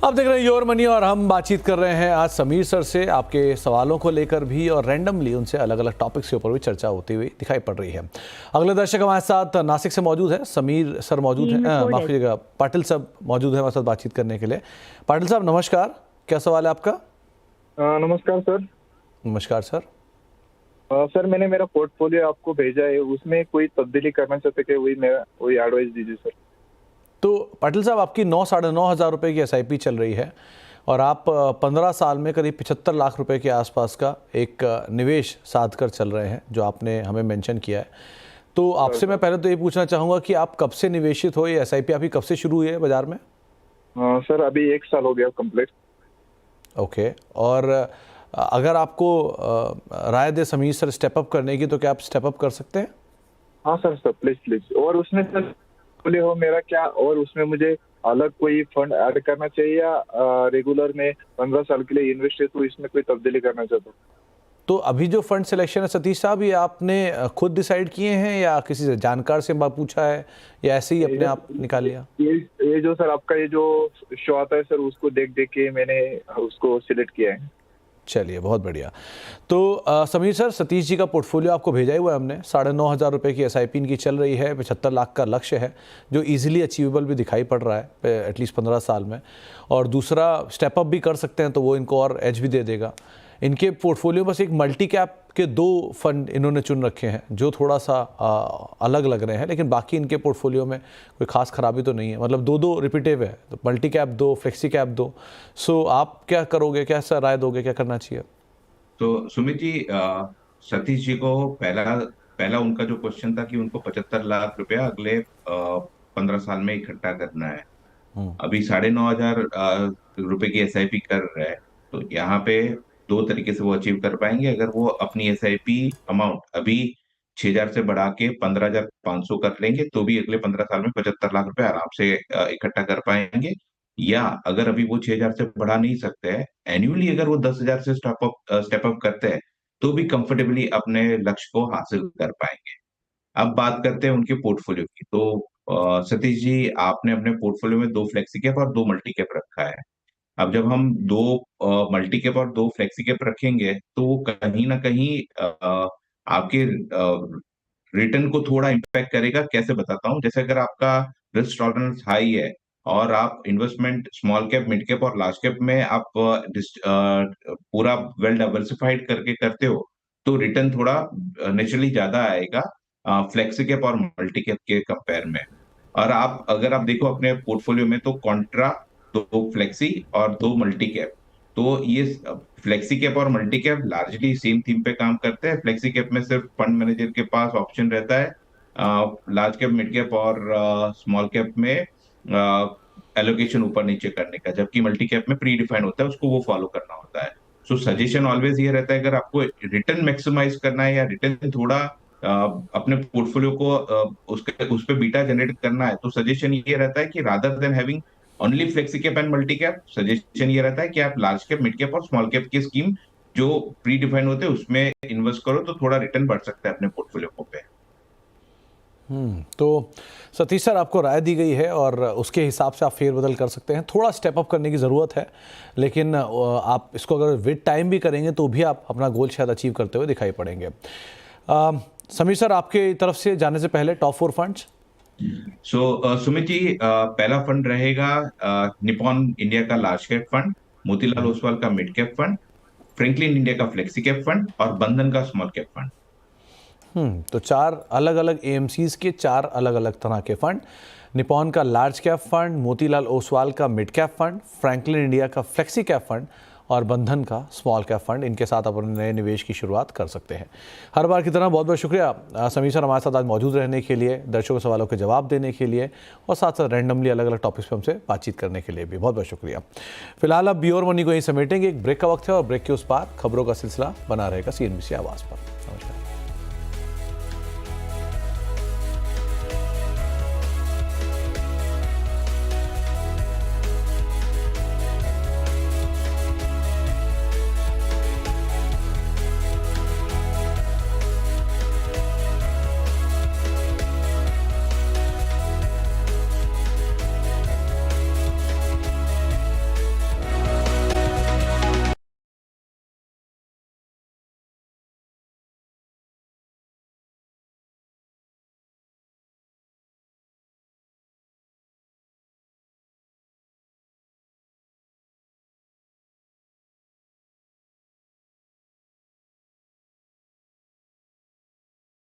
आप देख रहे हैं योर मनी और हम बातचीत कर रहे हैं आज समीर सर से आपके सवालों को लेकर भी और रैंडमली उनसे अलग अलग टॉपिक्स के ऊपर भी चर्चा होती हुई दिखाई पड़ रही है। अगले दर्शक हमारे साथ नासिक से मौजूद है, समीर सर मौजूद है, माफ कीजिएगा पाटिल साहब मौजूद है हमारे साथ बातचीत करने के लिए। पाटिल साहब नमस्कार, क्या सवाल है आपका? नमस्कार सर। नमस्कार सर। सर मैंने मेरा पोर्टफोलियो आपको भेजा है, उसमें कोई तब्दीली करना चाहते कि वही एडवाइस दीजिए सर। तो पाटिल साहब आपकी 9-9.5 रुपए की SIP चल रही है और आप 15 साल में करीब 75 लाख रुपए के आसपास का एक निवेश साध कर चल रहे हैं जो आपने हमें मेंशन किया है। तो आपसे मैं पहले तो ये पूछना चाहूँगा कि आप कब से निवेशित हो, ये SIP आपकी कब से शुरू हुई है बाजार में? सर अभी 1 साल हो गया कंप्लीट। ओके, और अगर आपको राय दे समीर सर स्टेप अप करने की तो क्या आप स्टेप अप कर सकते हैं? हाँ सर प्लीज प्लीज। और उसमें सर हो मेरा क्या, और उसमें मुझे अलग कोई फंड ऐड करना चाहिए या रेगुलर में 15 साल के लिए इन्वेस्ट है तो इसमें कोई तब्दीली करना चाहता हूँ? तो अभी जो फंड सिलेक्शन है सतीश साहब, ये आपने खुद डिसाइड किए हैं या किसी से जानकार से पूछा है या ऐसे ही अपने आप निकाल लिया? ये जो सर आपका ये जो शो आता है सर, उसको देख देख के मैंने उसको सिलेक्ट किया है। चलिए बहुत बढ़िया। तो समीर सर, सतीश जी का पोर्टफोलियो आपको भेजा ही हुआ है हमने। 9,500 रुपये की SIP इनकी चल रही है, 75 लाख का लक्ष्य है जो इजीली अचीवेबल भी दिखाई पड़ रहा है एटलीस्ट 15 साल में। और दूसरा स्टेप अप भी कर सकते हैं तो वो इनको और एज भी दे देगा। इनके पोर्टफोलियो बस एक मल्टी कैप के 2 फंड इन्होंने चुन रखे हैं जो थोड़ा सा अलग लग रहे हैं, लेकिन बाकी इनके पोर्टफोलियो में कोई खास खराबी तो नहीं है। मतलब 2 रिपीटिव है, तो मल्टी कैप 2, फ्लेक्सी कैप 2। सो आप क्या करोगे, क्या राय दोगे, क्या करना चाहिए? तो सुमित जी, सतीश जी को पहला पहला उनका जो क्वेश्चन था कि उनको 75 लाख रुपया अगले 15 साल में इकट्ठा करना है। अभी 9,500 रुपए की SIP कर रहे हैं, तो यहाँ पे 2 तरीके से वो अचीव कर पाएंगे। अगर वो अपनी SIP अमाउंट अभी 6,000 से बढ़ा के 15,500 कर लेंगे तो भी अगले 15 साल में 75 लाख रुपए आराम से इकट्ठा कर पाएंगे। या अगर अभी वो 6,000 से बढ़ा नहीं सकते हैं, एनुअली अगर वो 10,000 से स्टेप अप करते हैं तो भी कंफर्टेबली अपने लक्ष्य को हासिल कर पाएंगे। अब बात करते हैं उनके पोर्टफोलियो की। तो सतीश जी, आपने अपने पोर्टफोलियो में 2 फ्लेक्सी कैप और 2 मल्टी कैप रखा है। अब जब हम 2 मल्टी कैप और 2 फ्लेक्सी कैप रखेंगे तो वो कहीं ना कहीं आपके रिटर्न को थोड़ा इम्पैक्ट करेगा। कैसे बताता हूँ, जैसे अगर आपका रिस्क टॉलरेंस हाई है और आप investment small cap, mid cap और लार्ज कैप में आप पूरा वेल डाइवर्सिफाइड करके करते हो तो रिटर्न थोड़ा नेचुरली ज्यादा आएगा फ्लेक्सी कैप और मल्टी कैप के कंपेयर में। और आप अगर आप देखो अपने पोर्टफोलियो में तो कॉन्ट्रा 2 फ्लेक्सी और 2 मल्टी कैप, तो ये फ्लेक्सी कैप और multi cap largely same theme पे काम करते हैं। फ्लेक्सी कैप में सिर्फ फंड मैनेजर के पास ऑप्शन रहता है लार्ज कैप, मिड कैप और स्मॉल कैप में एलोकेशन ऊपर नीचे करने का, जबकि मल्टी कैप में प्री डिफाइंड होता है, उसको वो फॉलो करना होता है। सो सजेशन ऑलवेज ये रहता है, अगर आपको रिटर्न मैक्सिमाइज करना है या रिटर्न थोड़ा अपने पोर्टफोलियो को उस पे बीटा जनरेट करना है, तो सजेशन ये रहता है कि rather than having only flexi cap and multi cap, suggestion ये रहता है कि आप लार्ज कैप, मिड कैप और स्मॉल कैप की स्कीम जो प्री डिफाइंड होते हैं उसमें इन्वेस्ट करो तो थोड़ा रिटर्न बढ़ सकता है अपने पोर्टफोलियो पे। तो सतीश सर, आपको राय दी गई है और उसके हिसाब से आप फेरबदल कर सकते हैं। थोड़ा स्टेप अप करने की ज़रूरत है, लेकिन आप इसको अगर विद टाइम भी करेंगे तो भी आप अपना गोल शायद अचीव करते हुए दिखाई पड़ेंगे। समीर सर, आपके तरफ से जाने से पहले टॉप 4 फंड्स। सुमित जी, पहला फंड रहेगा निपॉन इंडिया का large cap fund, Motilal Oswal का mid cap fund, Franklin India का फ्लेक्सी कैप फंड और बंधन का स्मॉल कैप फंड। तो 4 अलग अलग AMCs के 4 अलग अलग तरह के फंड। निपॉन का large cap fund, Motilal Oswal का mid cap fund, Franklin India का फ्लेक्सी कैप फंड और बंधन का स्मॉल कैप फंड। इनके साथ आप अपने नए निवेश की शुरुआत कर सकते हैं। हर बार की तरह बहुत बहुत शुक्रिया समीर सर हमारे साथ आज मौजूद रहने के लिए, दर्शकों के सवालों के जवाब देने के लिए और साथ साथ रैंडमली अलग अलग टॉपिक्स पर हमसे बातचीत करने के लिए भी बहुत बहुत शुक्रिया। फिलहाल अब योर मनी को यहीं समेटेंगे। एक ब्रेक का वक्त है और ब्रेक के उस पार खबरों का सिलसिला बना रहेगा CNBC आवाज़ पर। नमस्कार।